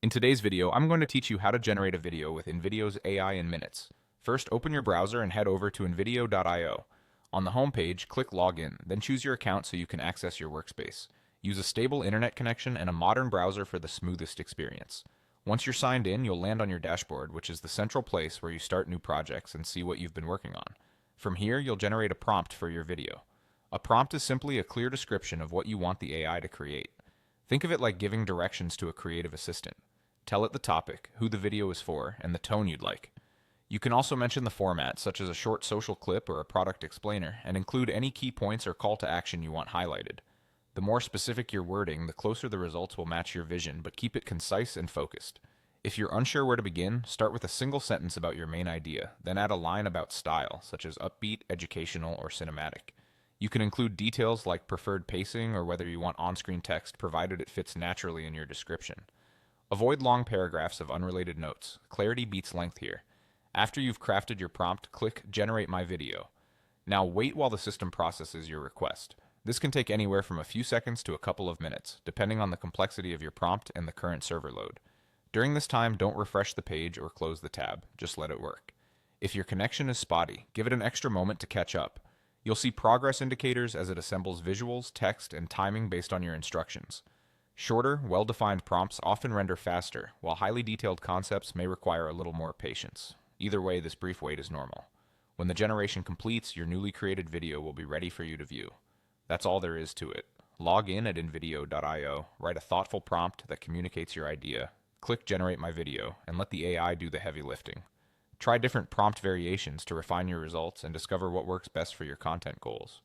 In today's video, I'm going to teach you how to generate a video with InVideo's AI in minutes. First, open your browser and head over to InVideo.io. On the home page, click Login, then choose your account so you can access your workspace. Use a stable internet connection and a modern browser for the smoothest experience. Once you're signed in, you'll land on your dashboard, which is the central place where you start new projects and see what you've been working on. From here, you'll generate a prompt for your video. A prompt is simply a clear description of what you want the AI to create. Think of it like giving directions to a creative assistant. Tell it the topic, who the video is for, and the tone you'd like. You can also mention the format, such as a short social clip or a product explainer, and include any key points or call to action you want highlighted. The more specific your wording, the closer the results will match your vision, but keep it concise and focused. If you're unsure where to begin, start with a single sentence about your main idea, then add a line about style, such as upbeat, educational, or cinematic. You can include details like preferred pacing or whether you want on-screen text, provided it fits naturally in your description. Avoid long paragraphs of unrelated notes. Clarity beats length here. After you've crafted your prompt, click Generate My Video. Now wait while the system processes your request. This can take anywhere from a few seconds to a couple of minutes, depending on the complexity of your prompt and the current server load. During this time, don't refresh the page or close the tab. Just let it work. If your connection is spotty, give it an extra moment to catch up. You'll see progress indicators as it assembles visuals, text, and timing based on your instructions. Shorter, well-defined prompts often render faster, while highly detailed concepts may require a little more patience. Either way, this brief wait is normal. When the generation completes, your newly created video will be ready for you to view. That's all there is to it. Log in at InVideo.io, write a thoughtful prompt that communicates your idea, click Generate My Video, and let the AI do the heavy lifting. Try different prompt variations to refine your results and discover what works best for your content goals.